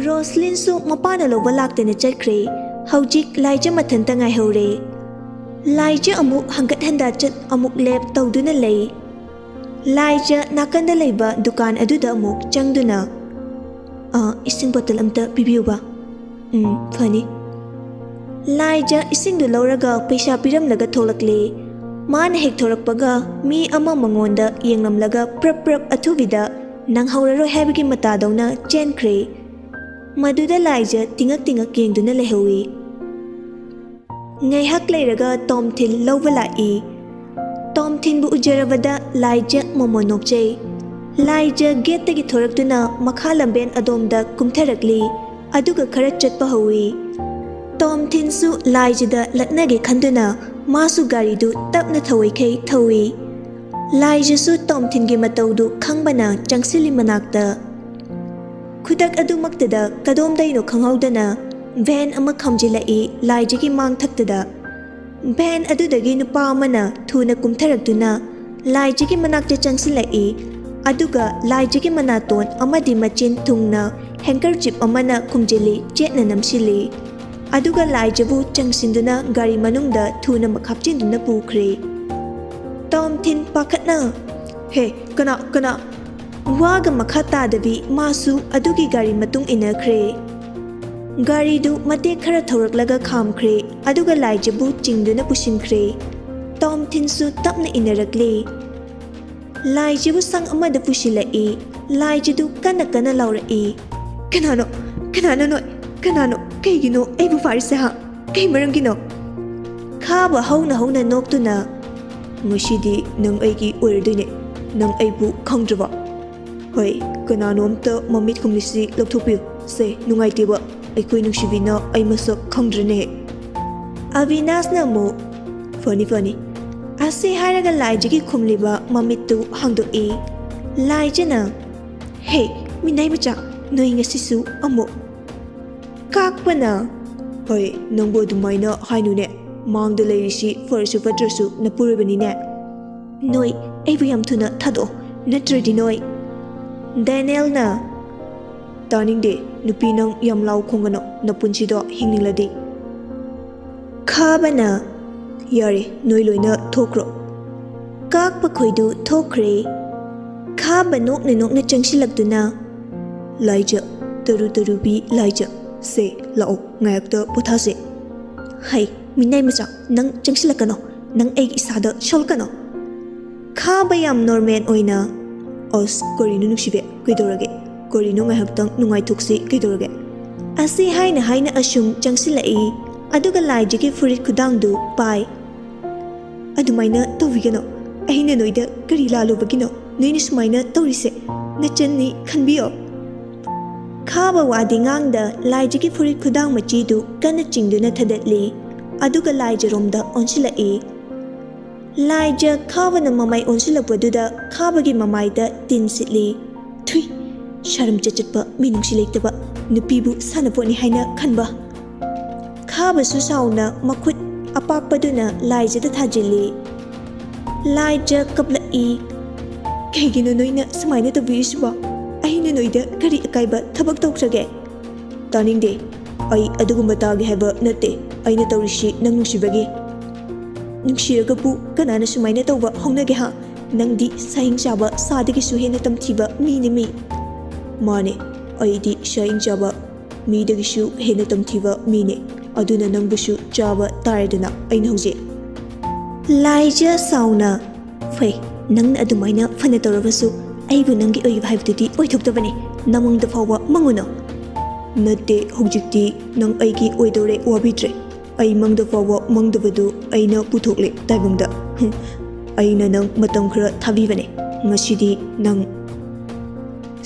Roslynsu mapana lova laktena chakre hawjik laija mathanta ngai hore laija amuk hangat handa chat amuk lep tawduna lei laija nakanda leiba dukan aduda amuk changduna ising bottle amta pibiuba fani laija ising du lauraga paisa piram laga tholakle man hek thorakpaga mi ama mangonda yengnamlaga prap athubida nang hauraroi habigi mata dawna chenkre Maduda laija tingak yengduna lehawi ngaihak leiraga tomthil lova lai tomthin bu ujarabada laija momonokchei laija gate tagi thoraktuna makha lamben adomda kumtharakli aduga khara chatpa hawi tomthin su laija da laknage khanduna masu gari du tapna thawai khei thawi laija su tomthin gi mataudu khangbana changsili manakta Kudak adu maktada kadom daino khanghaudana van ama khamjilai laijigi mang thaktada van adu dagi nupa amana thuna kumtharaktuna laijigi manakte changsilai aduga laijigi manaton amadi machin thungna handkerchief amana khumjili chetna namsili aduga laijabu changsinduna gari manungda thuna makhapchinduna pukhre tom thin pakhatna he kana Waga makata dabi masu adugi gari matung inakre gari du mate khara thoraklaga khamkre aduga laijabu chingduna pusinkre tom thinsu tapna inarakle laijabu sang amada pusilai laijadu kana laurai kanano kaigino aibu farisa ha kai marangino khaba hauna noktuna ngusidi nang aigi oirdoine nang aibu khangdraba Hoi, kananomta mamit kumlisi lokthopil se nungai tiba aikoi nungsibina ai masak khangdrane Avinash na mo funny ase hairaga laijigi khumliba mamitu hangdoi laijana he minai macha noi ngasisu amo kakpana hoi nangbo dumaina hainune mangda leirisi farsu fatrasu napuribani ne noi aibu yam thuna thado natradi noi Daniel na Taning de nupi nang yam lau khongano na punchi do hingladi Khabana Yare noi loina thokro Kak pa khoidu thokre Khaba nok na changsilakduna Laija taru bi laija se lao ngayak ta puthase Hai minai macha nang changsilakano nang ai isada sholkano Khaba yam normal oina Os korino nuksibe kaidorage korino ngahaktang nungai thuksi kaidorage asi haina asum changsilai aduga laijigi furit khudangdu pai adumaina tawigano aina noida kari lalu bagino noini sumaina tawrise nachanni khanbiyo khaba wadi ngangda laijigi furit khudang machidu kana chingduna thadatli aduga laijaromda onsilai Laija khawana mamai onsilakpaduda khabagi mamaida tin sitli thui sharam chachatpa minungsi leitaba nupibu sanaponi haina khanba khaba su sauna makhut apakpaduna laija da thajili laija kaplai kaigino noina samaina tabisuba aina noida kari akaiba thabak tawkrage taningde ai adugumba tagi haba natte aina tawrishi nangnusibagi Nungshiragapu kanana sumaina tawba hongnage ha nangdi saing chaba sadagi su hena tamthiba mi ni mi mane aidi saing chaba mi dagi su hena tamthiba mi ne aduna nangbusu chaba taredana aina hoje laija sauna fei nang adumaina fana tawrabasu aibu nangi oyi haibtudi oithoktabani namangda fawba manguno nate hojikti nang aigi oidore wabitre Ai mangda fawa mangdabadu aina puthokle taibungda aina nang matam khara thabibane ngasidi nang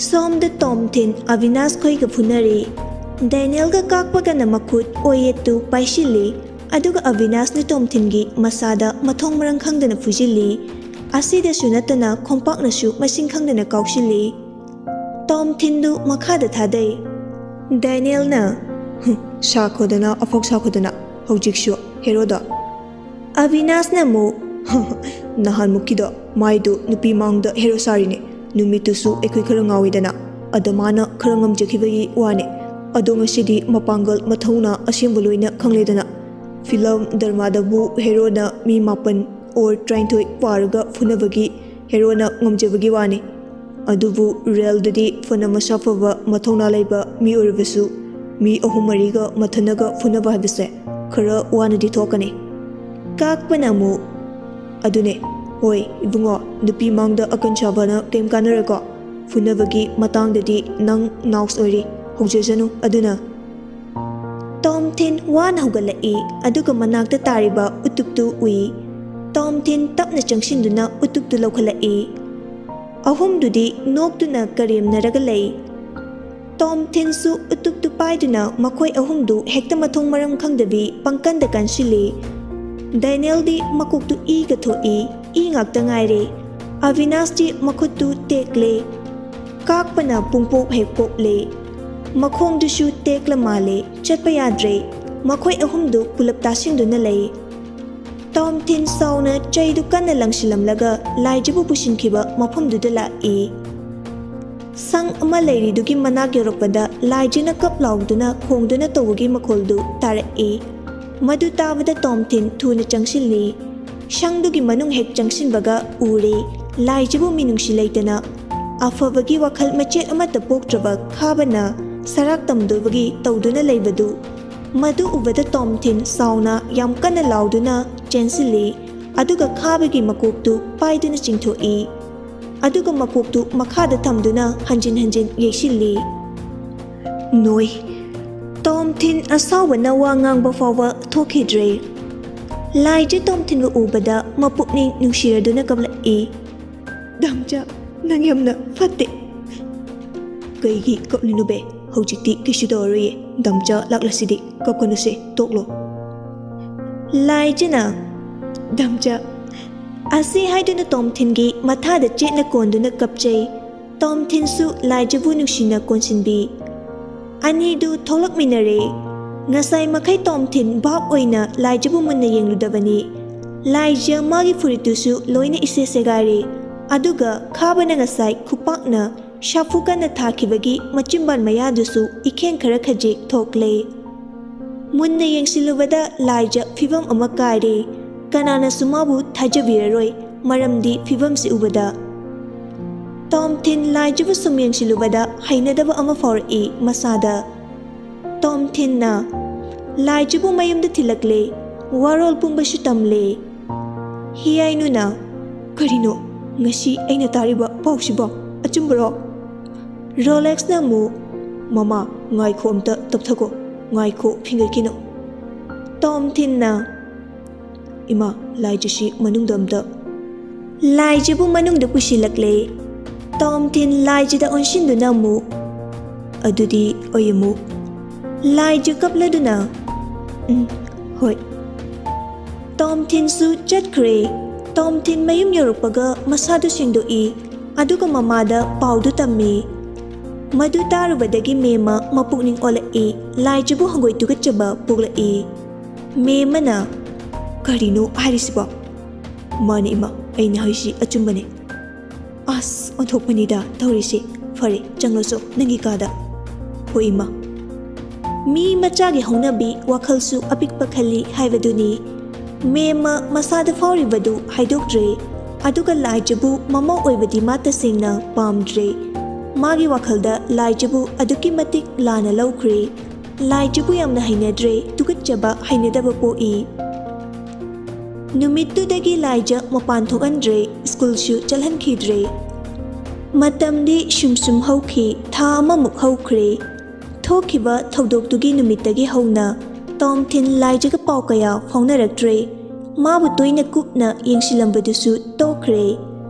somda tomthin Avinash khoi ga phunari Daniel ga kakpaga na makhut oyetu paisili aduga Avinash ni tomthin gi masada mathong marang khangdana fujili asida sunatana khompak na su masing khangdana kaushili tomthin du makhada thadai Daniel na sakhodana afok sakhodana Hojiksu heroda Avinash na mo nahan mukido maido nupi mangda hero sarine numitusu ekoi khara ngawidana adamana khara ngamjakibagi wane ꯑꯗꯣ ꯉꯁꯤꯗꯤ ꯃꯄꯥꯡꯒꯜ ꯃꯊꯧꯅ ꯑꯁꯦꯡꯕ ꯂꯣꯏꯅ ꯈꯪꯂꯦꯗꯅ film ꯗꯔꯃꯥꯗꯕꯨ ꯍꯦꯔꯣꯅ me 9 or 13 ꯄꯥꯔꯒ ꯐꯨꯅꯕꯒꯤ ꯍꯦꯔꯣꯅ ꯉꯝꯖꯕꯒꯤ ꯋꯥꯅꯤ ꯑꯗꯨꯕꯨ ꯔꯤꯌꯦꯜꯗꯗꯤ ꯐꯅ ꯃꯁꯥ ꯐꯕ ꯃꯊꯧꯅꯥ ꯂꯩꯕ ꯃꯤ ꯑꯣꯏꯔꯕꯁꯨ ꯃꯤ 3-4ꯒ ꯃꯊꯟꯅꯒ ꯐꯨꯅꯕ ꯍꯥꯏꯕꯁꯦ ꯈꯔ ꯋꯥꯅꯗꯤ ꯊꯣꯛꯀꯅꯤ ꯀꯥꯛꯄꯅ ꯑꯃꯨꯛ ꯑꯗꯨꯅꯦ ꯍꯣꯏ ꯏꯕꯨꯡꯉꯣ ꯅꯨꯄꯤ ꯃꯥꯡꯗ ꯑꯀꯟ ꯁꯥꯕꯅ ꯀꯩꯝ ꯀꯥꯟꯅꯔꯣꯏꯀꯣ ꯐꯨꯅꯕꯒꯤ ꯃꯇꯥꯡꯗꯗꯤ ꯅꯪ ꯅꯥꯎꯁ ꯑꯣꯏꯔꯤ ꯍꯧꯖꯁꯅꯨ ꯑꯗꯨꯅ ꯇꯣꯝꯊꯤꯟ ꯋꯥꯅ ꯍꯧꯒꯠꯂꯛꯏ ꯑꯗꯨꯒ ꯃꯅꯥꯛꯇ ꯇꯥꯔꯤꯕ ꯎꯇꯨꯞꯇꯨ ꯎꯏ ꯇꯣꯝꯊꯤꯟ ꯇꯞꯅ ꯆꯪꯁꯤꯟꯗꯨꯅ ꯎꯇꯨꯞꯇꯨ ꯂꯧꯈꯠꯂꯛꯏ ꯑꯍꯨꯝꯗꯨꯗꯤ ꯅꯣꯛꯇꯨꯅ ꯀꯔꯦꯝꯅꯔꯒ ꯂꯩ ꯇꯣꯝꯊꯤꯟꯁꯨ ꯎꯇꯨꯞꯇꯨ ꯄꯥꯏꯗꯨꯅ ꯃꯈꯣꯏ ꯑꯍꯨꯝꯗꯨ ꯍꯦꯛꯇ ꯃꯊꯣꯡ ꯃꯔꯝ ꯈꯪꯗꯕꯤ ꯄꯪꯀꯟꯗ ꯀꯟꯁꯤꯜꯂꯤ ꯗꯥꯏꯅꯦꯜꯗꯤ ꯃꯀꯣꯛꯇꯨ ꯏꯒ ꯊꯣꯛꯏ ꯏ ꯉꯥꯛꯇ ꯉꯥꯏꯔꯦ ꯑꯕꯤꯅꯥꯁꯇꯤ ꯃꯈꯨꯠꯇꯨ ꯇꯦꯛꯂꯦ ꯀꯥꯛꯄꯅ ꯄꯨꯡꯄꯣꯛ ꯍꯦꯛ ꯄꯣꯛꯂꯦ ꯃꯈꯣꯡꯗꯨꯁꯨ ꯇꯦꯛꯂ ꯃꯥꯜꯂꯦ ꯆꯠꯄ ꯌꯥꯗ꯭ꯔꯦ ꯃꯈꯣꯏ ꯑꯍꯨꯝꯗꯨ ꯄꯨꯂꯞ ꯇꯥꯁꯤꯟꯗꯨꯅ ꯂꯩ ꯇꯣꯝꯊꯤꯟ ꯁꯥꯎꯅ ꯆꯩꯗꯨ ꯀꯟꯅ ꯂꯪꯁꯤꯜꯂꯝꯂꯒ ꯂꯥꯏꯖꯕꯨ ꯄꯨꯁꯤꯟꯈꯤꯕ ꯃꯐꯝꯗꯨꯗ ꯂꯥꯛꯏ ꯁꯪ ꯑꯃ ꯂꯩꯔꯤꯗꯨꯒꯤ ꯃꯅꯥꯛ ꯌꯧꯔꯛꯄꯗ ꯂꯥꯏꯖꯅ ꯀꯞ ꯂꯥꯎꯗꯨꯅ ꯈꯣꯡꯗꯨꯅ ꯇꯧꯕꯒꯤ ꯃꯈꯣꯜꯗꯨ ꯇꯥꯔꯛꯏ ꯃꯗꯨ ꯇꯥꯕꯗ ꯇꯣꯝꯊꯤꯟ ꯊꯨꯅ ꯆꯪꯁꯤꯜꯂꯤ ꯁꯪꯗꯨꯒꯤ ꯃꯅꯨꯡ ꯍꯦꯛ ꯆꯪꯁꯤꯟꯕꯒ ꯎꯔꯦ ꯂꯥꯏꯖꯕꯨ ꯃꯤꯅꯨꯡꯁꯤ ꯂꯩꯇꯅ ꯑꯐꯕꯒꯤ ꯋꯥꯈꯜ ꯃꯆꯦꯠ ꯑꯃꯠꯇ ꯄꯣꯛꯇ꯭ꯔꯕ ꯈꯥꯕꯅ ꯁꯔꯥꯛ ꯇꯝꯗꯕꯒꯤ ꯇꯧꯗꯨꯅ ꯂꯩꯕꯗꯨ ꯃꯗꯨ ꯎꯕꯗ ꯇꯣꯝꯊꯤꯟ ꯁꯥꯎꯅ ꯌꯥꯝ ꯀꯟꯅ ꯂꯥꯎꯗꯨꯅ ꯆꯦꯟꯁꯤꯜꯂꯤ ꯑꯗꯨꯒ ꯈꯥꯕꯒꯤ ꯃꯀꯣꯛꯇꯨ ꯄꯥꯏꯗꯨꯅ ꯆꯤꯡꯊꯣꯛꯏ ꯑꯗꯨꯒ ꯃꯀꯣꯛꯇꯨ ꯃꯈꯥꯗ ꯊꯝꯗꯨꯅ ꯍꯟꯖꯤꯟ ꯍꯟꯖꯤꯟ ꯌꯩꯁꯤꯜꯂꯤ ꯅꯣꯏ ꯇꯣꯝꯊꯤꯟ ꯑꯁꯥꯎꯕꯅ ꯋꯥ ꯉꯥꯡꯕ ꯐꯥꯎꯕ ꯊꯣꯛꯈꯤꯗ꯭ꯔꯦ ꯂꯥꯏꯖ ꯇꯣꯝꯊꯤꯟꯕꯨ ꯎꯕꯗ ꯃꯄꯨꯛꯅꯤꯡ ꯅꯨꯡꯁꯤꯔꯗꯨꯅ ꯀꯞꯂꯛꯏ ꯗꯥꯝꯆꯥ ꯅꯪ ꯌꯥꯝꯅ ꯐꯠꯇꯦ ꯀꯩꯒꯤ ꯀꯞꯂꯤꯅꯣ ꯕꯦ ꯍꯧꯖꯤꯛꯇꯤ ꯀꯩꯁꯨ ꯇꯧꯔꯔꯣꯏꯌꯦ ꯗꯥꯝꯆꯥ ꯂꯥꯛꯂꯁꯤꯗꯤ ꯀꯞꯀꯅꯨꯁꯦ ꯇꯣꯛꯂꯣ ꯂꯥꯏꯖꯅ ꯗꯥꯝꯆꯥ ꯑꯁꯤ ꯍꯥꯏꯗꯨꯅ ꯇꯣꯝꯊꯤꯟꯒꯤ ꯃꯊꯥꯗ ꯆꯦꯠꯅ ꯀꯣꯟꯗꯨꯅ ꯀꯞꯆꯩ ꯇꯣꯝꯊꯤꯟꯁꯨ ꯂꯥꯏꯖꯕꯨ ꯅꯨꯡꯁꯤꯅ ꯀꯣꯟꯁꯤꯟꯕꯤ ꯑꯅꯤꯗꯨ ꯊꯣꯛꯂꯛꯃꯤꯟꯅꯔꯦ ꯉꯁꯥꯏ ꯃꯈꯩ ꯇꯣꯝꯊꯤꯟ ꯚꯥꯞ ꯑꯣꯏꯅ ꯂꯥꯏꯖꯕꯨ ꯃꯨꯟꯅ ꯌꯦꯡꯂꯨꯗꯕꯅꯤ ꯂꯥꯏꯖ ꯃꯥꯒꯤ ꯐꯨꯔꯤꯠꯇꯨꯁꯨ ꯂꯣꯏꯅ ꯏꯁꯦ ꯁꯦꯒꯥꯏꯔꯦ ꯑꯗꯨꯒ ꯈꯥꯕꯅ ꯉꯁꯥꯏ ꯈꯨꯄꯥꯛꯅ ꯁꯥꯐꯨ ꯀꯟꯅ ꯊꯥꯈꯤꯕꯒꯤ ꯃꯆꯤꯟꯕꯥꯟ ꯃꯌꯥꯗꯨꯁꯨ ꯏꯈꯦꯡ ꯈꯔ ꯈꯖꯤꯛ ꯊꯣꯛꯂꯦ ꯃꯨꯟꯅ ꯌꯦꯡꯁꯤꯜꯂꯨꯕꯗ ꯂꯥꯏꯖ ꯐꯤꯚꯝ ꯑꯃ ꯀꯥꯏꯔꯦ ꯀꯅꯥꯅꯁꯨ ꯃꯥꯕꯨ ꯊꯥꯖꯕꯤꯔꯔꯣꯏ ꯃꯔꯝꯗꯤ ꯐꯤꯚꯝꯁꯤ ꯎꯕꯗ ꯇꯣꯝꯊꯤꯟ ꯂꯥꯏꯖꯕꯨ ꯁꯨꯝ ꯌꯦꯡꯁꯤꯜꯂꯨꯕꯗ ꯍꯩꯅꯗꯕ ꯑꯃ ꯐꯥꯎꯔꯛꯏ ꯃꯁꯥꯗ ꯇꯣꯝꯊꯤꯟꯅ ꯂꯥꯏꯖꯕꯨ ꯃꯌꯨꯝꯗ ꯊꯤꯜꯂꯛꯂꯦ ꯋꯥꯔꯣꯜ ꯄꯨꯝꯕꯁꯨ ꯇꯝꯂꯦ ꯍꯤꯌꯥꯏꯅꯨꯅ ꯀꯔꯤꯅꯣ ꯉꯁꯤ ꯑꯩꯅ ꯇꯥꯔꯤꯕ ꯄꯥꯎꯁꯤꯕꯣ ꯑꯆꯨꯝꯕꯔꯣ ꯔꯣꯂꯦꯛꯁꯅ ꯑꯃꯨꯛ ꯃꯃꯥ ꯉꯥꯏꯈꯣ ꯑꯝꯇ ꯇꯞꯊꯈꯣ ꯉꯥꯏꯈꯣ ꯐꯤꯡꯒꯠꯈꯤꯅꯣ ꯇꯣꯝꯊꯤꯟꯅ ꯏꯃꯥ ꯂꯥꯏꯖꯁꯤ ꯃꯅꯨꯡꯗ ꯑꯝꯇ ꯂꯥꯏꯖꯕꯨ ꯃꯅꯨꯡꯗ ꯄꯨꯁꯤꯜꯂꯛꯂꯦ ꯇꯣꯝꯊꯤꯟ ꯂꯥꯏꯖꯗ ꯑꯣꯟꯁꯤꯟꯗꯨꯅ ꯑꯃꯨꯛ ꯑꯗꯨꯗꯤ ꯑꯩ ꯑꯃꯨꯛ ꯂꯥꯏꯖ ꯀꯞꯂꯗꯨꯅ ꯍꯣꯏ ꯇꯣꯝꯊꯤꯟꯁꯨ ꯆꯠꯈ꯭ꯔꯦ ꯇꯣꯝꯊꯤꯟ ꯃꯌꯨꯝ ꯌꯧꯔꯛꯄꯒ ꯃꯁꯥꯗꯨ ꯁꯦꯡꯗꯣꯛꯏ ꯑꯗꯨꯒ ꯃꯃꯥꯗ ꯄꯥꯎꯗꯨ ꯇꯝꯃꯤ ꯃꯗꯨ ꯇꯥꯔꯨꯕꯗꯒꯤ ꯃꯦꯝꯃ ꯃꯄꯨꯛꯅꯤꯡ ꯑꯣꯜꯂꯛꯏ ꯂꯥꯏꯖꯕꯨ ꯍꯪꯒꯣꯏ ꯇꯨꯀꯠꯆꯕ ꯄꯣꯛꯂꯛꯏ ꯃꯦꯝꯃꯅ ꯀꯔꯤꯅꯣ ꯍꯥꯏꯔꯤꯁꯤꯕꯣ ꯃꯥꯅꯤ ꯏꯃꯥ ꯑꯩꯅ ꯍꯥꯏꯁꯤ ꯑꯆꯨꯝꯕꯅꯤ ꯑꯁ ꯑꯣꯟꯊꯣꯛꯄꯅꯤꯗ ꯇꯧꯔꯤꯁꯤ ꯐꯔꯦ ꯆꯪꯂꯁꯨ ꯅꯪꯒꯤ ꯀꯥꯗ ꯍꯣꯏ ꯏꯃꯥ ꯃꯤ ꯃꯆꯥꯒꯤ ꯍꯧꯅꯕꯤ ꯋꯥꯈꯜꯁꯨ ꯑꯄꯤꯛꯄ ꯈꯜꯂꯤ ꯍꯥꯏꯕꯗꯨꯅꯤ ꯃꯦꯝꯃ ꯃꯁꯥꯗ ꯐꯥꯎꯔꯤꯕꯗꯨ ꯍꯥꯏꯗꯣꯛꯇ꯭ꯔꯦ ꯑꯗꯨꯒ ꯂꯥꯏꯖꯕꯨ ꯃꯃꯧ ꯑꯣꯏꯕꯗꯤ ꯃꯥ ꯇꯁꯦꯡꯅ ꯄꯥꯝꯗ꯭ꯔꯦ ꯃꯥꯒꯤ ꯋꯥꯈꯜꯗ ꯂꯥꯏꯖꯕꯨ ꯑꯗꯨꯛꯀꯤ ꯃꯇꯤꯛ ꯂꯥꯟꯅ ꯂꯧꯈ꯭ꯔꯦ ꯂꯥꯏꯖꯕꯨ ꯌꯥꯝꯅ ꯍꯩꯅꯗ꯭ꯔꯦ ꯇꯨꯀꯠꯆꯕ ꯍꯩꯅꯗꯕ ꯄꯣꯛꯏ ꯅꯨꯃꯤꯠꯇꯨꯗꯒꯤ ꯂꯥꯏꯖ ꯃꯄꯥꯟ ꯊꯣꯛꯍꯟꯗ꯭ꯔꯦ ꯁ꯭ꯀꯨꯜꯁꯨ ꯆꯠꯍꯟꯈꯤꯗ꯭ꯔꯦ ꯃꯇꯝꯗꯤ ꯁꯨꯝ ꯁꯨꯝ ꯍꯧꯈꯤ ꯊꯥ ꯑꯃꯃꯨꯛ ꯍꯧꯈ꯭ꯔꯦ ꯊꯣꯛꯈꯤꯕ ꯊꯧꯗꯣꯛꯇꯨꯒꯤ ꯅꯨꯃꯤꯠꯇꯒꯤ ꯍꯧꯅ ꯇꯣꯝꯊꯤꯟ ꯂꯥꯏꯖꯒ ꯄꯥꯎ ꯀꯌꯥ ꯐꯥꯎꯅꯔꯛꯇ꯭ꯔꯦ ꯃꯥꯕꯨ ꯇꯣꯏꯅ ꯀꯨꯞꯅ ꯌꯦꯡꯁꯤꯜꯂꯝꯕꯗꯨꯁꯨ ꯇꯣꯛꯈ꯭ꯔꯦ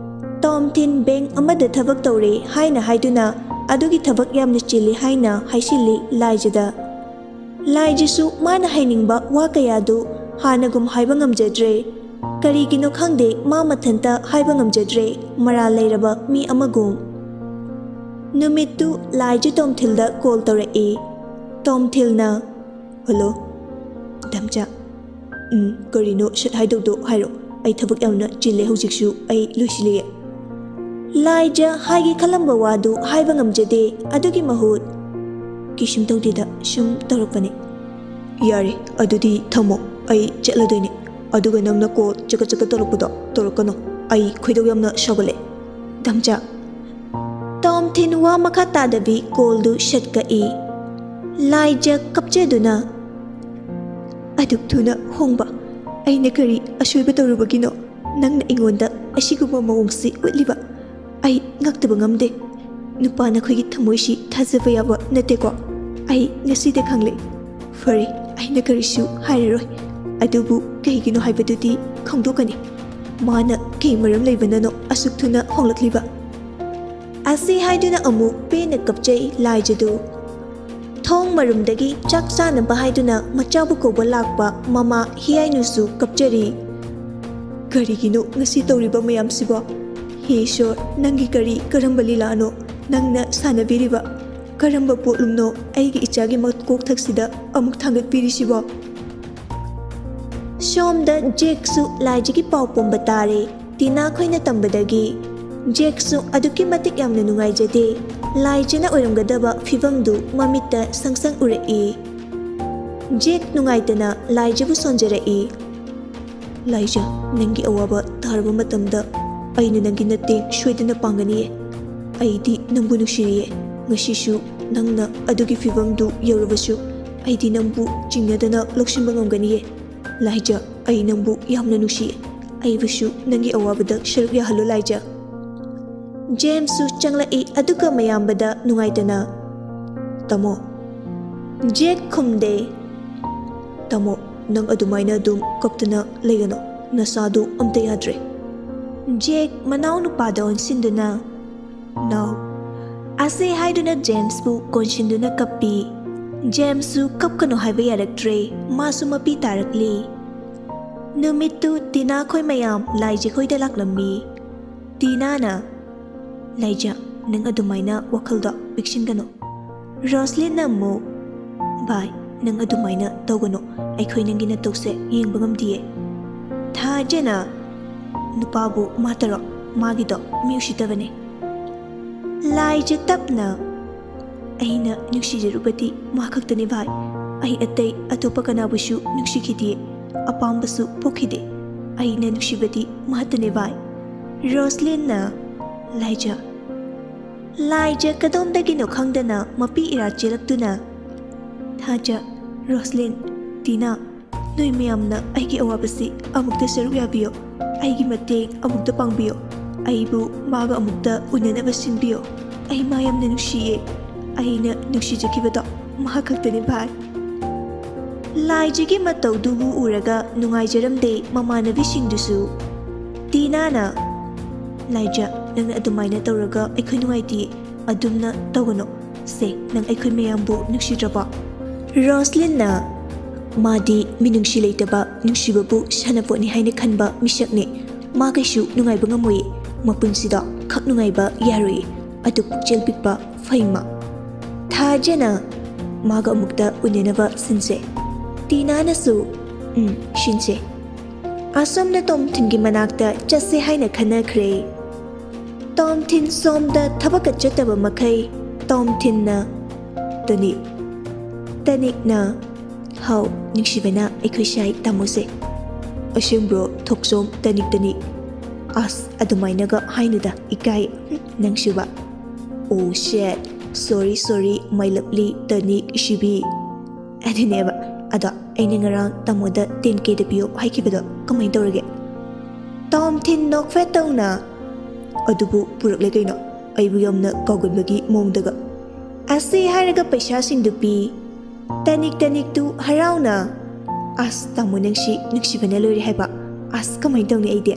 ꯇꯣꯝꯊꯤꯟ ꯕꯦꯡꯛ ꯑꯃꯗ ꯊꯕꯛ ꯇꯧꯔꯦ ꯍꯥꯏꯅ ꯍꯥꯏꯗꯨꯅ ꯑꯗꯨꯒꯤ ꯊꯕꯛ ꯌꯥꯝꯅ ꯆꯤꯜꯂꯤ ꯍꯥꯏꯅ ꯍꯥꯏꯁꯤꯜꯂꯤ ꯂꯥꯏꯖꯗ ꯂꯥꯏꯖꯁꯨ ꯃꯥꯅ ꯍꯥꯏꯅꯤꯡꯕ ꯋꯥ ꯀꯌꯥꯗꯨ ꯍꯥꯟꯅꯒꯨꯝ ꯍꯥꯏꯕ ꯉꯝꯖꯗ꯭ꯔꯦ ꯀꯔꯤꯒꯤꯅꯣ ꯈꯪꯗꯦ ꯃꯥ ꯃꯊꯟꯇ ꯍꯥꯏꯕ ꯉꯝꯖꯗ꯭ꯔꯦ ꯃꯔꯥꯜ ꯂꯩꯔꯕ ꯃꯤ ꯑꯃꯒꯨꯝ ꯅꯨꯃꯤꯠꯇꯨ ꯂꯥꯏꯖ ꯇꯣꯝꯊꯤꯜꯗ ꯀꯣꯜ ꯇꯧꯔꯛꯏ ꯇꯣꯝꯊꯤꯜꯅ ꯍꯜꯂꯣ ꯗꯥꯝꯆꯥ ꯀꯔꯤꯅꯣ ꯁꯠ ꯍꯥꯏꯗꯧꯗꯣ ꯍꯥꯏꯔꯣ ꯑꯩ ꯊꯕꯛ ꯌꯥꯝꯅ ꯆꯤꯜꯂꯦ ꯍꯧꯖꯤꯛꯁꯨ ꯑꯩ ꯂꯣꯏꯁꯤꯜꯂꯦ ꯂꯥꯏꯖ ꯍꯥꯏꯒꯦ ꯈꯜꯂꯝꯕ ꯋꯥꯗꯨ ꯍꯥꯏꯕ ꯉꯝꯖꯗꯦ ꯑꯗꯨꯒꯤ ꯃꯍꯨꯠ ꯀꯤꯁꯨꯝ ꯇꯧꯗꯦꯗ ꯁꯨꯝ ꯇꯧꯔꯛꯄꯅꯦ ꯌꯥꯔꯦ ꯑꯗꯨꯗꯤ ꯊꯝꯃꯣ ꯑꯩ ꯆꯠꯂꯗꯣꯏꯅꯦ ꯑꯗꯨꯒ ꯅꯪꯅ ꯀꯣꯜ ꯆꯀꯠ ꯆꯀꯠ ꯇꯧꯔꯛꯄꯗꯣ ꯇꯧꯔꯛꯀꯅꯣ ꯑꯩ ꯈꯣꯏꯗꯧ ꯌꯥꯝꯅ ꯁꯥꯎꯒꯠꯂꯦ ꯗꯝꯆꯥ ꯇꯣꯝ ꯊꯤꯟ ꯋꯥ ꯃꯈꯥ ꯇꯥꯗꯕꯤ ꯀꯣꯜꯗꯨ ꯁꯠꯀꯛꯏ ꯂꯥꯏꯖ ꯀꯞꯆꯗꯨꯅ ꯑꯗꯨꯛ ꯊꯨꯅ ꯍꯣꯡꯕ ꯑꯩꯅ ꯀꯔꯤ ꯑꯁꯣꯏꯕ ꯇꯧꯔꯨꯕꯒꯤꯅꯣ ꯅꯪꯅ ꯑꯩꯉꯣꯟꯗ ꯑꯁꯤꯒꯨꯝꯕ ꯃꯑꯣꯡꯁꯤ ꯎꯠꯂꯤꯕ ꯑꯩ ꯉꯛꯇꯕ ꯉꯝꯗꯦ ꯅꯨꯄꯥ ꯅꯈꯣꯏꯒꯤ ꯊꯃꯣꯏꯁꯤ ꯊꯥꯖꯕ ꯌꯥꯕ ꯅꯠꯇꯦꯀꯣ ꯑꯩ ꯉꯁꯤꯗ ꯈꯪꯂꯦ ꯐꯔꯦ ꯑꯩꯅ ꯀꯔꯤꯁꯨ ꯍꯥꯏꯔꯔꯣꯏ ꯑꯗꯨꯕꯨ ꯀꯩꯒꯤꯅꯣ ꯍꯥꯏꯕꯗꯨꯗꯤ ꯈꯪꯗꯣꯛꯀꯅꯤ ꯃꯥꯅ ꯀꯩ ꯃꯔꯝ ꯂꯩꯕꯅꯅꯣ ꯑꯁꯨꯛ ꯊꯨꯅ ꯍꯣꯡꯂꯛꯂꯤꯕ ꯑꯁꯤ ꯍꯥꯏꯗꯨꯅ ꯑꯃꯨꯛ ꯄꯦꯟꯅ ꯀꯞꯆꯩ ꯂꯥꯏꯖꯗꯨ ꯊꯣꯡ ꯃꯔꯨꯝꯗꯒꯤ ꯆꯥꯛ ꯆꯥꯅꯕ ꯍꯥꯏꯗꯨꯅ ꯃꯆꯥꯕꯨ ꯀꯧꯕ ꯂꯥꯛꯄ ꯃꯃꯥ ꯍꯤꯌꯥꯏꯅꯨꯁꯨ ꯀꯞꯆꯔꯤ ꯀꯔꯤꯒꯤꯅꯣ ꯉꯁꯤ ꯇꯧꯔꯤꯕ ꯃꯌꯥꯝꯁꯤꯕꯣ ꯍꯦ ꯏꯁꯣꯔ ꯅꯪꯒꯤ ꯀꯔꯝꯕ ꯂꯤꯂꯥꯅꯣ ꯅꯪꯅ ꯁꯥꯟꯅꯕꯤꯔꯤꯕ ꯀꯔꯝꯕ ꯄꯣꯠꯂꯨꯝꯅꯣ ꯑꯩꯒꯤ ꯏꯆꯥꯒꯤ ꯃꯀꯣꯛꯊꯛꯁꯤꯗ ꯑꯃꯨꯛ ꯊꯥꯡꯒꯠꯄꯤꯔꯤꯁꯤꯕꯣ ꯁꯣꯝꯗ ꯖꯦꯛꯁꯨ ꯂꯥꯏꯖꯒꯤ ꯄꯥꯎ ꯄꯣꯝꯕ ꯇꯥꯔꯦ ꯇꯤꯅꯥ ꯈꯣꯏꯅ ꯇꯝꯕꯗꯒꯤ ꯖꯦꯛꯁꯨ ꯑꯗꯨꯛꯀꯤ ꯃꯇꯤꯛ ꯌꯥꯝꯅ ꯅꯨꯡꯉꯥꯏꯖꯗꯦ ꯂꯥꯏꯖꯅ ꯑꯣꯏꯔꯝꯒꯗꯕ ꯐꯤꯚꯝꯗꯨ ꯃꯃꯤꯠꯇ ꯁꯪꯁꯪ ꯎꯔꯛꯏ ꯖꯦꯛ ꯅꯨꯡꯉꯥꯏꯇꯅ ꯂꯥꯏꯖꯕꯨ ꯁꯣꯟꯖꯔꯛꯏ ꯂꯥꯏꯖ ꯅꯪꯒꯤ ꯑꯋꯥꯕ ꯇꯥꯔꯕ ꯃꯇꯝꯗ ꯑꯩꯅ ꯅꯪꯒꯤ ꯃꯇꯦꯡ ꯁꯣꯏꯗꯅ ꯄꯥꯡꯒꯅꯤꯌꯦ ꯑꯩꯗꯤ ꯅꯪꯕꯨ ꯅꯨꯡꯁꯤꯔꯤꯌꯦ ꯉꯁꯤꯁꯨ ꯅꯪꯅ ꯑꯗꯨꯒꯤ ꯐꯤꯚꯝꯗꯨ ꯌꯧꯔꯕꯁꯨ ꯑꯩꯗꯤ ꯅꯪꯕꯨ ꯆꯤꯡꯅꯗꯅ ꯂꯧꯁꯤꯟꯕ ꯉꯝꯒꯅꯤꯌꯦ ꯂꯥꯏꯖ ꯑꯩ ꯅꯪꯕꯨ ꯌꯥꯝꯅ ꯅꯨꯡꯁꯤꯌꯦ ꯑꯩꯕꯨꯁꯨ ꯅꯪꯒꯤ ꯑꯋꯥꯕꯗ ꯁꯔꯨꯛ ꯌꯥꯍꯜꯂꯨ ꯂꯥꯏꯖ ꯖꯦꯝꯁꯁꯨ ꯆꯪꯂꯛꯏ ꯑꯗꯨꯒ ꯃꯌꯥꯝꯕꯗ ꯅꯨꯡꯉꯥꯏꯇꯅ ꯇꯥꯃꯣ ꯖꯦꯛ ꯈꯨꯝꯗꯦ ꯇꯥꯃꯣ ꯅꯪ ꯑꯗꯨꯃꯥꯏꯅ ꯑꯗꯨꯝ ꯀꯞꯇꯅ ꯂꯩꯒꯅꯣ ꯅꯁꯥꯗꯨ ꯑꯝꯇ ꯌꯥꯗ꯭ꯔꯦ ꯖꯦꯛ ꯃꯅꯥꯎ ꯅꯨꯄꯥꯗ ꯑꯣꯟꯁꯤꯟꯗꯨꯅ ꯅꯥꯎ ꯑꯁꯤ ꯍꯥꯏꯗꯨꯅ ꯖꯦꯝꯁꯄꯨ ꯀꯣꯟꯁꯤꯟꯗꯨꯅ ꯀꯞꯄꯤ ꯖꯦꯝꯁꯁꯨ ꯀꯞꯀꯅꯣ ꯍꯥꯏꯕ ꯌꯥꯔꯛꯇ꯭ꯔꯦ ꯃꯥꯁꯨ ꯃꯄꯤ ꯇꯥꯔꯛꯂꯤ ꯅꯨꯃꯤꯠꯇꯨ ꯇꯤꯅꯥ ꯈꯣꯏ ꯃꯌꯥꯝ ꯂꯥꯏꯖ ꯈꯣꯏꯗ ꯂꯥꯛꯂꯝꯃꯤ ꯇꯤꯅꯥꯅ ꯂꯥꯏꯖ ꯅꯪ ꯑꯗꯨꯃꯥꯏꯅ ꯋꯥꯈꯜꯗꯣ ꯄꯤꯛꯁꯤꯟꯒꯅꯣ ꯔꯣꯁꯂꯤꯟꯅ ꯑꯃꯨꯛ ꯚꯥꯏ ꯅꯪ ꯑꯗꯨꯃꯥꯏꯅ ꯇꯧꯒꯅꯣ ꯑꯩꯈꯣꯏ ꯅꯪꯒꯤ ꯅꯇꯧꯁꯦ ꯌꯦꯡꯕ ꯉꯝꯗꯤꯌꯦ ꯊꯥꯖꯅ ꯅꯨꯄꯥꯕꯨ ꯃꯥꯇꯔꯣ ꯃꯥꯒꯤꯗꯣ ꯃꯤ ꯎꯁꯤꯠꯇꯕꯅꯦ ꯂꯥꯏꯖ ꯇꯞꯅ ꯑꯩꯅ ꯅꯨꯡꯁꯤꯖꯔꯨꯕꯗꯤ ꯃꯥ ꯈꯛꯇꯅꯤ ꯚꯥꯏ ꯑꯩ ꯑꯇꯩ ꯑꯇꯣꯞꯄ ꯀꯅꯥꯕꯨꯁꯨ ꯅꯨꯡꯁꯤꯈꯤꯗꯦ ꯑꯄꯥꯝꯕꯁꯨ ꯄꯣꯛꯈꯤꯗꯦ ꯑꯩꯅ ꯅꯨꯡꯁꯤꯕꯗꯤ ꯃꯥꯇꯅꯦ ꯚꯥꯏ ꯔꯣꯁꯂꯤꯟꯅ ꯂꯥꯏꯖ ꯀꯗꯣꯝꯗꯒꯤꯅꯣ ꯈꯪꯗꯅ ꯃꯄꯤ ꯏꯔꯥ ꯆꯦꯜꯂꯛꯇꯨꯅ ꯊꯥꯖ ꯔꯣꯁꯂꯤꯟ ꯇꯤꯅꯥ ꯅꯣꯏ ꯃꯌꯥꯝꯅ ꯑꯩꯒꯤ ꯑꯋꯥꯕꯁꯤ ꯑꯃꯨꯛꯇ ꯁꯔꯨꯛ ꯌꯥꯕꯤꯌꯣ ꯑꯩꯒꯤ ꯃꯇꯦꯡ ꯑꯃꯨꯛꯇ ꯄꯥꯡꯕꯤꯌꯣ ꯑꯩꯕꯨ ꯃꯥꯒ ꯑꯃꯨꯛꯇ ꯎꯅꯅꯕ ꯁꯤꯟꯕꯤꯌꯣ ꯑꯩ ꯃꯥ ꯌꯥꯝꯅ ꯅꯨꯡꯁꯤꯌꯦ ꯑꯩꯅ ꯅꯨꯡꯁꯤꯖꯈꯤꯕꯗꯣ ꯃꯥ ꯈꯛꯇꯅꯤ ꯚꯥꯏ ꯂꯥꯏꯖꯒꯤ ꯃꯇꯧꯗꯨꯕꯨ ꯎꯔꯒ ꯅꯨꯡꯉꯥꯏꯖꯔꯝꯗꯦ ꯃꯃꯥꯟꯅꯕꯤꯁꯤꯡꯗꯨꯁꯨ ꯇꯤꯅꯥꯅ ꯂꯥꯏꯖ ꯅꯪꯅ ꯑꯗꯨꯃꯥꯏꯅ ꯇꯧꯔꯒ ꯑꯩꯈꯣꯏ ꯅꯨꯡꯉꯥꯏꯇꯤꯌꯦ ꯑꯗꯨꯝꯅ ꯇꯧꯒꯅꯣ ꯁꯦ ꯅꯪ ꯑꯩꯈꯣꯏ ꯃꯌꯥꯝꯕꯨ ꯅꯨꯡꯁꯤꯗ꯭ꯔꯕꯣ ꯔꯣꯁꯂꯤꯟꯅ ꯃꯥꯗꯤ ꯃꯤꯅꯨꯡꯁꯤ ꯂꯩꯇꯕ ꯅꯨꯡꯁꯤꯕꯕꯨ ꯁꯥꯟꯅꯄꯣꯠꯅꯤ ꯍꯥꯏꯅ ꯈꯟꯕ ꯃꯤꯁꯛꯅꯦ ꯃꯥ ꯀꯩꯁꯨ ꯅꯨꯡꯉꯥꯏꯕ ꯉꯝꯃꯣꯏꯌꯦ ꯃꯄꯨꯟꯁꯤꯗ ꯈꯛ ꯅꯨꯡꯉꯥꯏꯕ ꯌꯥꯔꯣꯏꯌꯦ ꯑꯗꯨ ꯄꯨꯛꯆꯦꯜ ꯄꯤꯛꯄ ꯐꯩꯃ ꯊꯥꯖꯅ ꯃꯥꯒ ꯑꯃꯨꯛꯇ ꯎꯅꯅꯕ ꯁꯤꯟꯁꯦ ꯇꯤꯅꯥꯅꯁꯨ ꯁꯤꯟꯁꯦ ꯑꯁꯣꯝꯗ ꯇꯣꯝꯊꯤꯟꯒꯤ ꯃꯅꯥꯛꯇ ꯆꯠꯁꯦ ꯍꯥꯏꯅ ꯈꯟꯅꯈ꯭ꯔꯦ ꯇꯣꯝꯊꯤꯟ ꯁꯣꯝꯗ ꯊꯕꯛꯀ ꯆꯠꯇꯕ ꯃꯈꯩ ꯇꯣꯝꯊꯤꯟꯅ ꯇꯅꯤꯛꯅ ꯍꯥꯎ ꯅꯨꯡꯁꯤꯕꯅ ꯑꯩꯈꯣꯏ ꯁꯥꯏ ꯇꯥꯃꯣꯁꯦ ꯑꯁꯦꯡꯕ꯭ꯔꯣ ꯊꯣꯛꯆꯣꯝ ꯇꯅꯤꯛ ꯑꯁ ꯑꯗꯨꯃꯥꯏꯅꯒ ꯍꯥꯏꯅꯨꯗ ꯏꯀꯥꯏ ꯅꯪꯁꯨꯕ ꯑꯣ ꯁꯦꯠ ꯁꯣꯔꯤ ꯃꯥꯏ ꯂꯞꯂꯤ ꯇꯅꯤꯛ ꯏꯁꯤꯕꯤ ꯑꯗꯨꯅꯦꯕ ꯑꯗꯣ ꯑꯩꯅ ꯉꯔꯥꯡ ꯇꯥꯃꯣꯗ 10K ꯄꯤꯌꯣ ꯍꯥꯏꯈꯤꯕꯗꯣ ꯀꯃꯥꯏꯅ ꯇꯧꯔꯒꯦ ꯇꯣꯝꯊꯤꯟ ꯅꯣꯛꯐꯦꯠ ꯇꯧꯅ ꯑꯗꯨꯕꯨ ꯄꯨꯔꯛꯂꯦ ꯀꯩꯅꯣ ꯑꯩꯕꯨ ꯌꯥꯝꯅ ꯀꯥꯎꯒꯟꯕꯒꯤ ꯃꯑꯣꯡꯗꯒ ꯑꯁꯤ ꯍꯥꯏꯔꯒ ꯄꯩꯁꯥꯁꯤꯡꯗꯨ ꯄꯤ ꯇꯅꯤꯛꯇꯨ ꯍꯔꯥꯎꯅ ꯑꯁ ꯇꯥꯃꯣ ꯅꯪꯁꯤ ꯅꯨꯡꯁꯤꯕꯅ ꯂꯣꯏꯔꯦ ꯍꯥꯏꯕ ꯑꯁ ꯀꯃꯥꯏꯅ ꯇꯧꯅꯤ ꯑꯩꯗꯤ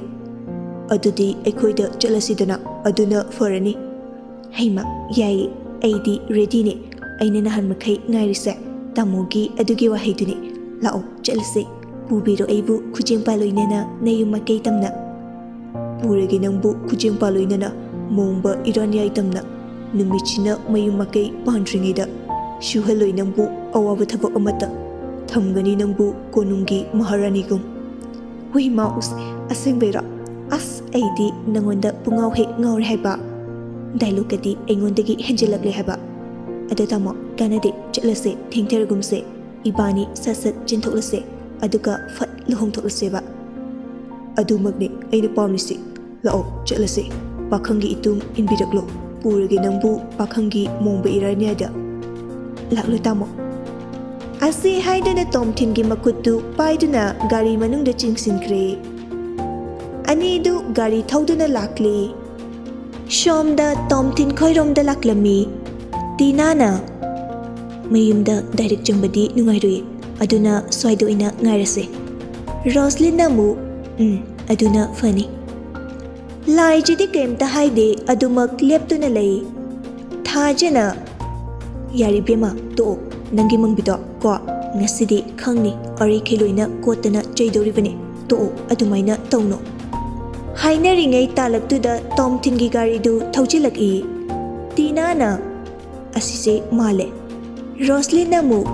ꯑꯗꯨꯗꯤ ꯑꯩꯈꯣꯏꯗ ꯆꯠꯂꯁꯤꯗꯅ ꯑꯗꯨꯅ ꯐꯔꯅꯤ ꯍꯩꯃ ꯌꯥꯏꯌꯦ ꯑꯩꯗꯤ ꯔꯦꯗꯤꯅꯦ ꯑꯩꯅ ꯅꯍꯥꯟ ꯃꯈꯩ ꯉꯥꯏꯔꯤꯁꯦ ꯇꯥꯃꯣꯒꯤ ꯑꯗꯨꯒꯤ ꯋꯥꯍꯩꯗꯨꯅꯤ ꯂꯥꯛꯑꯣ ꯆꯠꯂꯁꯦ ꯄꯨꯕꯤꯔꯣ ꯑꯩꯕꯨ ꯈꯨꯖꯦꯡ ꯄꯥꯂꯣꯏꯅꯅ ꯅꯌꯨꯝ ꯃꯀꯩ ꯇꯝꯅ ꯄꯨꯔꯒꯦ ꯅꯪꯕꯨ ꯈꯨꯖꯦꯡ ꯄꯥꯂꯣꯏꯅꯅ ꯃꯣꯡꯕ ꯏꯔꯥꯟ ꯌꯥꯏ ꯇꯝꯅ ꯅꯨꯃꯤꯠꯁꯤꯅ ꯃꯌꯨꯝ ꯃꯀꯩ ꯄꯥꯟꯗ꯭ꯔꯤꯉꯩꯗ ꯁꯨꯍꯜꯂꯣꯏ ꯅꯪꯕꯨ ꯑꯋꯥꯕ ꯊꯕꯛ ꯑꯃꯠꯇ ꯊꯝꯒꯅꯤ ꯅꯪꯕꯨ ꯀꯣꯅꯨꯡꯒꯤ ꯃꯍꯥꯔꯥꯅꯤꯒꯨꯝ ꯍꯨꯏ ꯃꯥꯎꯁ ꯑꯁꯦꯡꯕꯩꯔꯣ ꯑꯁ ꯑꯩꯗꯤ ꯅꯪꯉꯣꯟꯗ ꯄꯨꯡꯉꯥꯎ ꯍꯦꯛ ꯉꯥꯎꯔꯦ ꯍꯥꯏꯕ ꯗꯥꯏꯂꯣꯒꯀꯗꯤ ꯑꯩꯉꯣꯟꯗꯒꯤ ꯍꯦꯟꯖꯤꯜꯂꯛꯂꯦ ꯍꯥꯏꯕ ꯑꯗꯨ ꯇꯥꯃꯣ ꯀꯥꯟꯅꯗꯦ ꯆꯠꯂꯁꯦ ꯊꯦꯡꯊꯔꯒꯨꯝꯁꯦ ꯏꯕꯥꯅꯤ ꯁꯠ ꯁꯠ ꯆꯦꯟꯊꯣꯛꯂꯁꯦ ꯑꯗꯨꯒ ꯐꯠ ꯂꯨꯍꯣꯡꯊꯣꯛꯂꯁꯦꯕ ꯑꯗꯨꯃꯛꯅꯤ ꯑꯩꯅ ꯄꯥꯝꯂꯤꯁꯤ ꯂꯥꯛꯑꯣ ꯆꯠꯂꯁꯦ ꯄꯥꯈꯪꯒꯤ ꯏꯇꯨꯡ ꯏꯟꯕꯤꯔꯛꯂꯣ ꯄꯨꯔꯒꯦ ꯅꯪꯕꯨ ꯄꯥꯈꯪꯒꯤ ꯃꯣꯡꯕ ꯏꯔꯥꯏꯅꯤꯗ ꯂꯥꯛꯂꯣ ꯇꯥꯃꯣ ꯑꯁꯤ ꯍꯥꯏꯗꯨꯅ ꯇꯣꯝꯊꯤꯟꯒꯤ ꯃꯈꯨꯠꯇꯨ ꯄꯥꯏꯗꯨꯅ ꯒꯥꯔꯤ ꯃꯅꯨꯡꯗ ꯆꯤꯡꯁꯤꯟꯈ꯭ꯔꯦ ꯑꯅꯤꯗꯨ ꯒꯥꯔꯤ ꯊꯧꯗꯨꯅ ꯂꯥꯛꯂꯤ ꯁꯣꯝꯗ ꯇꯣꯝꯊꯤꯟ ꯈꯣꯏꯔꯣꯝꯗ ꯂꯥꯛꯂꯝꯃꯤ ꯇꯤꯅꯥꯅ ꯃꯌꯨꯝꯗ ꯗꯥꯏꯔꯦꯛ ꯆꯪꯕꯗꯤ ꯅꯨꯡꯉꯥꯏꯔꯣꯏ ꯑꯗꯨꯅ ꯁ꯭ꯋꯥꯏꯗ ꯑꯣꯏꯅ ꯉꯥꯏꯔꯁꯦ ꯔꯣꯁꯂꯤꯟꯅ ꯑꯃꯨꯛ ꯑꯗꯨꯅ ꯐꯅꯤ ꯂꯥꯏꯖꯤꯗꯤ ꯀꯩꯝꯇ ꯍꯥꯏꯗꯦ ꯑꯗꯨꯃꯛ ꯂꯦꯞꯇꯨꯅ ꯂꯩ ꯊꯥꯖꯅ ꯌꯥꯔꯤ ꯕꯦꯝꯃ ꯇꯣꯛꯑꯣ ꯅꯪꯒꯤ ꯃꯪꯕꯤꯗꯣ ꯀꯣ ꯉꯁꯤꯗꯤ ꯈꯪꯅꯤ ꯑꯔꯩꯈꯩ ꯂꯣꯏꯅ ꯀꯣꯠꯇꯅ ꯆꯩꯗꯧꯔꯤꯕꯅꯤ ꯇꯣꯛꯑꯣ ꯑꯗꯨꯃꯥꯏꯅ ꯇꯧꯅꯣ ꯍꯥꯏꯅꯔꯤꯉꯩ ꯇꯥꯂꯛꯇꯨꯗ ꯇꯣꯝꯊꯤꯟꯒꯤ ꯒꯥꯔꯤꯗꯨ ꯊꯧꯖꯤꯜꯂꯛꯏ ꯇꯤꯅꯥꯅ ꯑꯁꯤꯁꯦ ꯃꯥꯜꯂꯦ ꯔꯣꯁꯂꯤꯟꯅ ꯑꯃꯨꯛ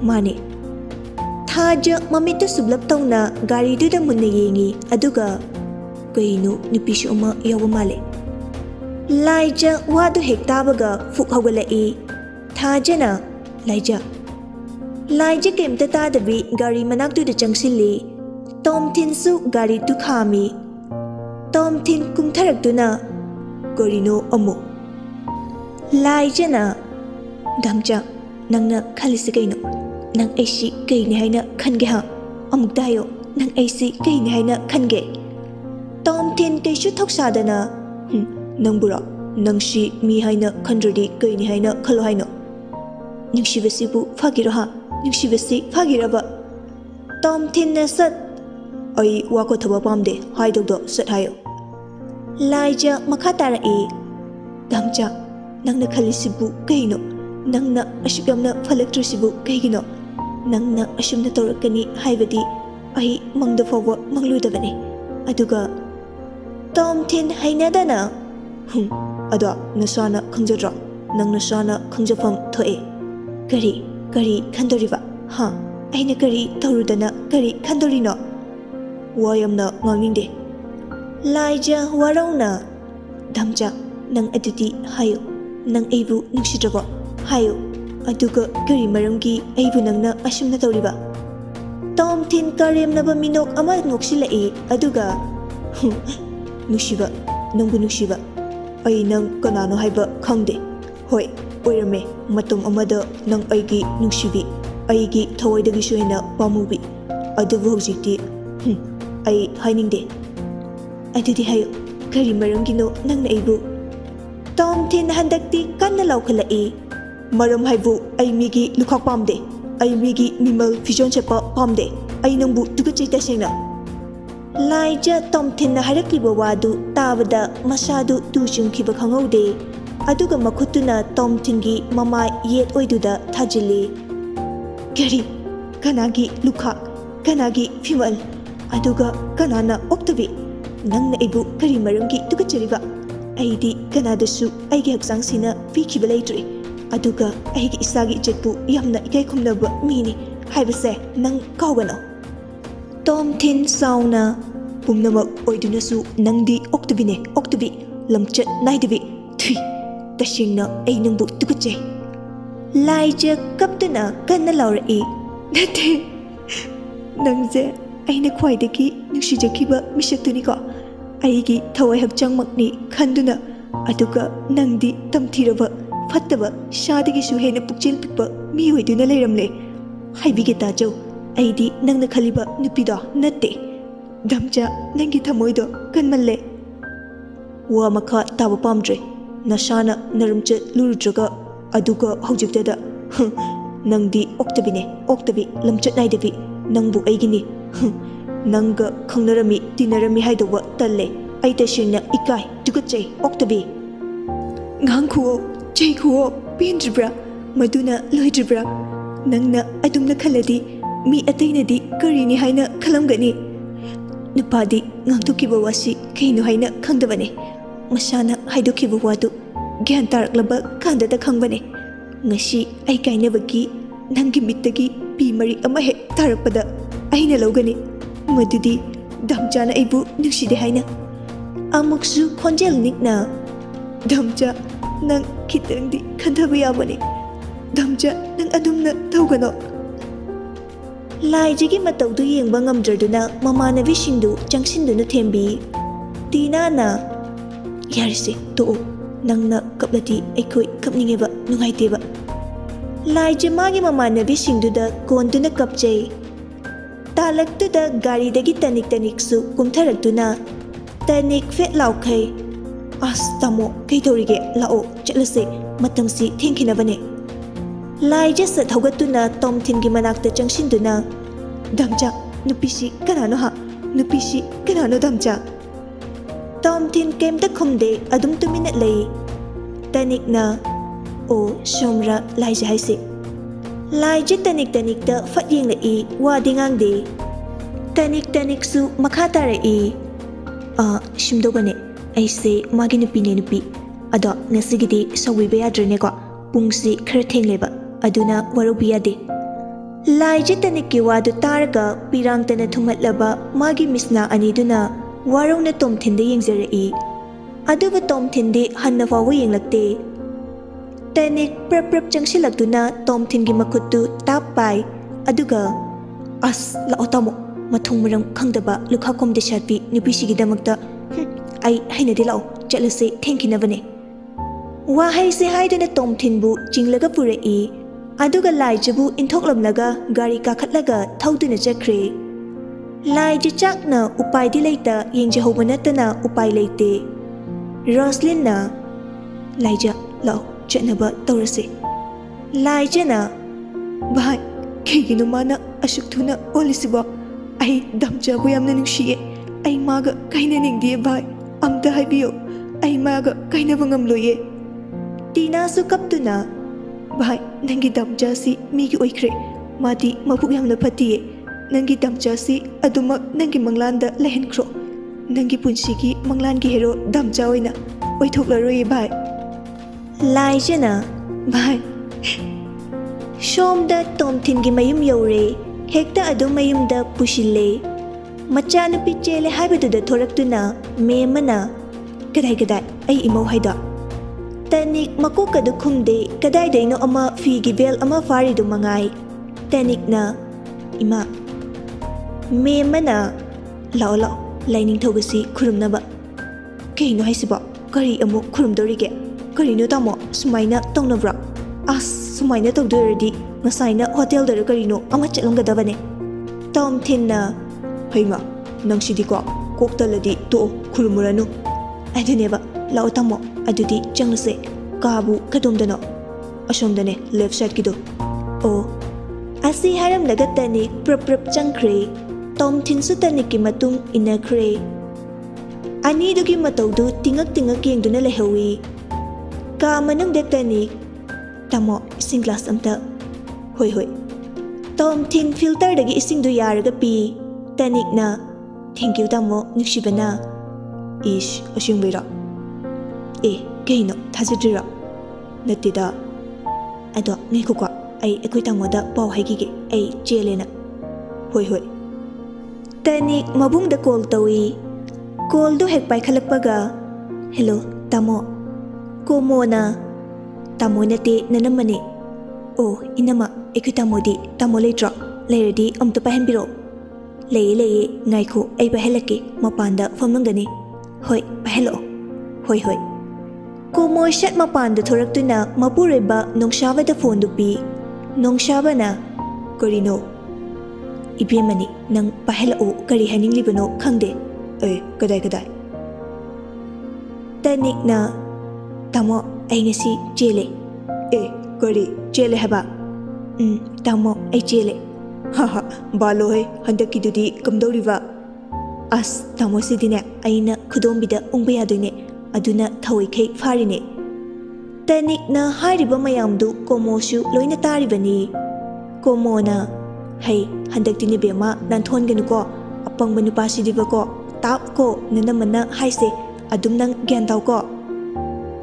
ꯃꯥꯅꯦ ꯊꯥꯖ ꯃꯃꯤꯠꯇꯨ ꯁꯨꯞꯂꯞ ꯇꯧꯅ ꯒꯥꯔꯤꯗꯨꯗ ꯃꯨꯟꯅ ꯌꯦꯡꯉꯤ ꯑꯗꯨꯒ ꯀꯩꯅꯣ ꯅꯨꯄꯤꯁꯨ ꯑꯃ ꯌꯥꯎꯕ ꯃꯥꯜꯂꯦ ꯂꯥꯏꯖ ꯋꯥꯗꯨ ꯍꯦꯛ ꯇꯥꯕꯒ ꯐꯨꯛ ꯍꯧꯒꯠꯂꯛꯏ ꯊꯥꯖꯅ ꯂꯥꯏꯖ ꯀꯩꯝꯇ ꯇꯥꯗꯕꯤ ꯒꯥꯔꯤ ꯃꯅꯥꯛꯇꯨꯗ ꯆꯪꯁꯤꯜꯂꯤ ꯇꯣꯝꯊꯤꯟꯁꯨ ꯒꯥꯔꯤꯗꯨ ꯈꯥꯝꯃꯤ ꯇꯣꯝꯊꯤꯟ ꯀꯨꯝꯊꯔꯛꯇꯨꯅ ꯀꯔꯤꯅꯣ ꯑꯃꯨꯛ ꯂꯥꯏꯖꯅ ꯙꯝꯆꯥ ꯅꯪꯅ ꯈꯜꯂꯤꯁꯤ ꯀꯩꯅꯣ ꯅꯪ ꯑꯩꯁꯤ ꯀꯩꯅꯤ ꯍꯥꯏꯅ ꯈꯟꯒꯦ ꯍꯥ ꯑꯃꯨꯛꯇ ꯍꯥꯏꯌꯣ ꯅꯪ ꯑꯩꯁꯤ ꯀꯩꯅꯤ ꯍꯥꯏꯅ ꯈꯟꯒꯦ ꯇꯣꯝꯊꯤꯟ ꯀꯩꯁꯨ ꯊꯧꯁꯥꯗꯅ ꯅꯪꯕꯨꯔꯣ ꯅꯪꯁꯤ ꯃꯤ ꯍꯥꯏꯅ ꯈꯟꯗ꯭ꯔꯗꯤ ꯀꯩꯅꯤ ꯍꯥꯏꯅ ꯈꯜꯂꯣ ꯍꯥꯏꯅꯣ ꯅꯨꯡꯁꯤꯕꯁꯤꯕꯨ ꯐꯥꯒꯤꯔꯣ ꯍꯥ ꯅꯨꯡꯁꯤꯕꯁꯤ ꯐꯥꯒꯤꯔꯕ ꯇꯣꯝꯊꯤꯟꯅ ꯁꯠ ꯑꯩ ꯋꯥ ꯀꯣꯊꯕ ꯄꯥꯝꯗꯦ ꯍꯥꯏꯗꯧꯗꯣ ꯁꯠ ꯍꯥꯏꯌꯣ ꯂꯥꯏꯖ ꯃꯈꯥ ꯇꯥꯔꯛꯏ ꯙꯝꯆꯥ ꯅꯪꯅ ꯈꯜꯂꯤꯁꯤꯕꯨ ꯀꯩꯅꯣ ꯅꯪꯅ ꯑꯁꯨꯛ ꯌꯥꯝꯅ ꯐꯠꯂꯛꯇ꯭ꯔꯤꯁꯤꯕꯨ ꯀꯩꯒꯤꯅꯣ ꯅꯪꯅ ꯑꯁꯨꯝꯅ ꯇꯧꯔꯛꯀꯅꯤ ꯍꯥꯏꯕꯗꯤ ꯑꯩ ꯃꯪꯗ ꯐꯥꯎꯕ ꯃꯪꯂꯨꯗꯕꯅꯤ ꯑꯗꯨꯒ ꯇꯣꯝꯊꯤꯟ ꯍꯩꯅꯗꯅ ꯑꯗꯣ ꯅꯁꯥꯅ ꯈꯪꯖꯗ꯭ꯔꯣ ꯅꯪ ꯅꯁꯥꯅ ꯈꯪꯖꯐꯝ ꯊꯣꯛꯑꯦ ꯀꯔꯤ ꯈꯟꯗꯣꯔꯤꯕ ꯍꯥ ꯑꯩꯅ ꯀꯔꯤ ꯇꯧꯔꯨꯗꯅ ꯀꯔꯤ ꯈꯟꯗꯣꯔꯤꯅꯣ ꯋꯥ ꯌꯥꯝꯅ ꯉꯥꯡꯅꯤꯡꯗꯦ ꯂꯥꯏꯖ ꯋꯥꯔꯧꯅ ꯙꯝꯆꯥ ꯅꯪ ꯑꯗꯨꯗꯤ ꯍꯥꯏꯌꯨ ꯅꯪ ꯑꯩꯕꯨ ꯅꯨꯡꯁꯤꯗ꯭ꯔꯕꯣ ꯍꯥꯏꯌꯨ ꯑꯗꯨꯒ ꯀꯔꯤ ꯃꯔꯝꯒꯤ ꯑꯩꯕు ꯅꯪꯅ ꯑꯁꯨꯝꯅ ꯇꯧꯔꯤꯕ ꯇꯣꯝꯊꯤꯟ ꯀꯔꯦꯝꯅꯕ ꯃꯤꯅꯣꯛ ꯑꯃ ꯅꯣꯛꯁꯤꯜꯂꯛꯏ ꯑꯗꯨꯒ ꯅꯨꯡꯁꯤꯕ ꯅꯪꯕꯨ ꯅꯨꯡꯁꯤꯕ ꯑꯩ ꯅꯪ ꯀꯅꯥꯅꯣ ꯍꯥꯏꯕ ꯈꯪꯗꯦ ꯍꯣꯏ ꯑꯣꯏꯔꯝꯃꯦ ꯃꯇꯝ ꯑꯃꯗ ꯅꯪ ꯑꯩꯒꯤ ꯅꯨꯡꯁꯤꯕꯤ ꯑꯩꯒꯤ ꯊꯋꯥꯏꯗꯒꯤꯁꯨ ꯍꯦꯟꯅ ꯄꯥꯝꯃꯨꯕꯤ ꯑꯗꯨꯕꯨ ꯍꯧꯖꯤꯛꯇꯤ ꯑꯩ ꯍꯥꯏꯅꯤꯡꯗꯦ ꯑꯗꯨꯗꯤ ꯍꯥꯏꯌꯨ ꯀꯔꯤ ꯃꯔꯝꯒꯤꯅꯣ ꯅꯪꯅ ꯑꯩꯕꯨ ꯇꯣꯝꯊꯤꯟ ꯍꯟꯗꯛꯇꯤ ꯀꯟꯅ ꯂꯥꯎꯈꯠꯂꯛꯏ ꯃꯔꯝ ꯍꯥꯏꯕꯨ ꯑꯩ ꯃꯤꯒꯤ ꯂꯨꯈꯥꯛ ꯄꯥꯝꯗꯦ ꯑꯩ ꯃꯤꯒꯤ ꯃꯤꯃꯜ ꯐꯤꯖꯣꯜ ꯁꯦꯠꯄ ꯄꯥꯝꯗꯦ ꯑꯩ ꯅꯪꯕꯨ ꯇꯨꯀꯠꯆꯩ ꯇꯁꯦꯡꯅ ꯂꯥꯏꯖ ꯇꯣꯝꯊꯤꯟꯅ ꯍꯥꯏꯔꯛꯂꯤꯕ ꯋꯥꯗꯨ ꯇꯥꯕꯗ ꯃꯁꯥꯗꯨ ꯇꯨ ꯆꯨꯡꯈꯤꯕ ꯈꯪꯍꯧꯗꯦ ꯑꯗꯨꯒ ꯃꯈꯨꯠꯇꯨꯅ ꯇꯣꯝꯊꯤꯟꯒꯤ ꯃꯃꯥꯏ ꯌꯦꯠ ꯑꯣꯏꯗꯨꯗ ꯊꯥꯖꯤꯜꯂꯤ ꯀꯅꯥꯒꯤ ꯂꯨꯈꯥꯛ ꯀꯅꯥꯒꯤ ꯐꯤꯃꯜ ꯑꯗꯨꯒ ꯀꯅꯥꯅ ꯑꯣꯛꯇꯕꯤ ꯅꯪꯅ ꯑꯩꯕꯨ ꯀꯔꯤ ꯃꯔꯝꯒꯤ ꯇꯨꯀꯠꯆꯔꯤꯕ ꯑꯩꯗꯤ ꯀꯅꯥꯗꯁꯨ ꯑꯩꯒꯤ ꯍꯛꯆꯥꯡꯁꯤꯅ ꯄꯤꯈꯤꯕ ꯂꯩꯇ꯭ꯔꯤ ꯑꯗꯨꯒ ꯑꯩꯒꯤ ꯏꯁꯥꯒꯤ ꯏꯖꯠꯄꯨ ꯌꯥꯝꯅ ꯏꯀꯥꯏ ꯈꯨꯝꯅꯕ ꯃꯤꯅꯤ ꯍꯥꯏꯕꯁꯦ ꯅꯪ ꯀꯥꯎꯒꯅꯣ ꯇꯣꯝꯊꯤꯟ ꯆꯥꯎꯅ ꯄꯨꯝꯅꯃꯛ ꯑꯣꯏꯗꯨꯅꯁꯨ ꯅꯪꯗꯤ ꯑꯣꯛꯇꯕꯤꯅꯦ ꯑꯣꯛꯇꯕꯤ ꯂꯝꯆꯠ ꯅꯥꯏꯗꯕꯤ ꯊꯨꯏ तसेंगना ऐ नंबु तुकुचे लाइजे कप्तुना कन्ना लाउरई नते नंगजे ऐने ख्वाइदगी नुसिजखिबा मिसक्तुनिको ऐगी थवai हक्चंगमकनी खंदुना अदुगा नंगदी तमथिरबा फत्तबा शादगी हेना पुक्चेल पिकबा मी होइदुना लेरमले हाइबिगे ताजौ ऐदी नंगना खलिबा नुपिदो नते धमचा नंगी थमोइदो कन्मल्ले वा मखा ताबा पामद्रे नशाना नरमचे लुरुद्रगा अदुगा हौजिक्तदा नंगदी ओक्तबिने ओक्तबि लमचत नाइदबि नंगबु ऐगिनी नंगा खंगनरमि तिनरमि हाइदोबा तल्ले ऐ तसेंगना इकाय तुगचै ओक्तबि गांखुओ चैखुओ पेंद्रिब्रा मदुना लोइद्रिब्रा नंगना अदुमना खलदि मी अतैनदि करिनि हाइना खलमगनि नुपादी गांथुकिबा वासि कहिनो हाइना खंगदबने मसाना हाइदोखिबा वादु ज्ञान तारक्लबा कांददा खंगबने ngasi ai kainabagi nangi mittagi pi mari ama he tarapada aina logani madudi damjana aibu nukside haina amuksu khonjel nikna damja nang khitang di khanthabu yabani damcha nang adumna thawgano lai jigi matau du yengba ngamdraduna mamanavi singdu changsinduna thembi tina na yarse to nangna kaplati aikoi kapningeba nungaiteba lai je magi mamanavi singduda konduna kapchei talaktuda gari dagi tanik su kumtharakduna tanik fet laukhai as tamo kaitorige lao chalase matamsi thengkinabane lai je sa thogatuna tomthin gi manakta changsinduna damcha nupisi kanano ha nupisi kanano damcha tomthin kemta khumde adum tumina lei tanik na o somra lai je haise lai je tanik ta fatyeng le i wa dingang de tanik su makata re i shimdogane aise magi nupi ado ngasigidi sawibya yadrene ko pungsi khara thengleba aduna warubiya de lai je tanik ki wadu targa pirang tana thumatlaba magi misna ani duna warong tom thinde yengjare i aduba tom thinde hanna fawa yenglakte tanik prap changsilakduna tom thingi makhutu tap pai aduga as la otamo mathung marang khangdaba lukha kom de shatpi nupi sigi damakta ai haina de lao chalase thenkinabane wa hai se haiduna tom thinbu chinglaga pure i aduga lai jabu inthoklamlaga gari ka khatlaga thauduna chakre lai ji chakna upai di leita yengje hobanatana upai leite roslin na lai ja lao chatnaba tawrase lai jana bhai kegino mana ashuk thuna olisiba ai damcha bu yamna nungsiye ai maga kaina ningdiye bhai amta haibiyo ai maga kaina bangam loye tina su kaptuna bhai nangi damcha si migi oikre mati mabuk yamna phatiye nangi damcha si aduma nangi manglanda lehenkro nangi punsigi manglan gi hero damcha oina oithoklaroi bhai lai jana bhai shomda tomthin gi mayum yore hekta adu mayum da pushille macha nupi chele haibadu da thoraktuna memana kadai ai imau haida tanik makok adu khumde kadai daino ama fi gi bel ama fari du mangai tanik na ima memana lao laining thogasi khurumnaba keino haisiba kari amu khurumdorige karino tamo sumaina tongnabra as sumaina togdoradi ngasaina hotel dar karino ama chalonggadabane tom thinna haima nangsidi ko koktaladi to khurumuranu aduneba lao tamo adudi changlase kabu kadomdano asomdane left side kido o asi haram lagatani prap changkhre tom thin su tani ki matung inakhre ani dugi matawdu tingak yengduna lehawi ka manung de tani tamo ising glass amta hoi tom thin filter dagi ising du yaraga pi tanik na thank you tamo nushibana ish asyung beira e keino thajidira natida ado ngai ko ai ekoi tamo da paw haigi ge ai chelena hoi tanik mabung da call tawi call do hek pai khalakpaga hello tamo Komona tamo nate nanamane o inama ekutamo tamo letra leradi amta pahenbiro leye ngaiko ai pahelake mapanda famangani hoi pahelo hoi komo shat mapanda thoraktuna mapureba nongshawa da phone dupi nongshawa na korino ibemani nang pahelo kari haning libano khangde kadai tanik na tamo ai ngasi chele kari chele haba tamo ai chele ha balo he handaki dudi kamdoriwa as tamo sidine aina khudombida ungba yadoine aduna thawai khai farine tanik na hariba mayamdu komosu loina taribani komona hai handakti ni bema nanthon ganu ko apang banu pasidiba ko tap ko nanamana haise adum nang gyan taw ko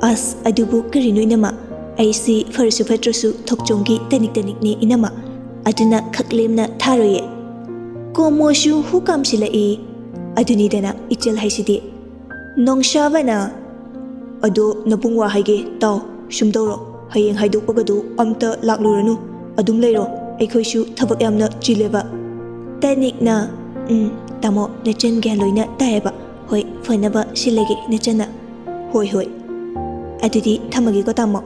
as adubu karino inama aisi farsu fatrasu thokchonggi tanik ni inama aduna khaklemna tharoye komosu hukam silai aduni dana ichel haisidi nongshabana ꯑꯗꯣ ꯅꯕꯨꯡ ꯋꯥ ꯍꯥꯏꯒꯦ ꯇꯥꯎ ꯁꯨꯝ ꯇꯧꯔꯣ ꯍꯌꯦꯡ ꯍꯥꯏꯗꯣꯛꯄꯒꯗꯨ ꯑꯝꯇ ꯂꯥꯛꯂꯨꯔꯅꯨ ꯑꯗꯨꯝ ꯂꯩꯔꯣ ꯑꯩꯈꯣꯏꯁꯨ ꯊꯕꯛ ꯌꯥꯝꯅ ꯆꯤꯜꯂꯦꯕ ꯇꯅꯤꯛꯅ ꯇꯥꯃꯣ ꯅꯆꯟ ꯒ꯭ꯌꯥꯟ ꯂꯣꯏꯅ ꯇꯥꯏꯌꯦꯕ ꯍꯣꯏ ꯐꯅꯕ ꯁꯤꯜꯂꯒꯦ ꯅꯆꯟꯅ ꯍꯣꯏ ꯍꯣꯏ ꯑꯗꯨꯗꯤ ꯊꯝꯃꯒꯦꯀꯣ ꯇꯥꯃꯣ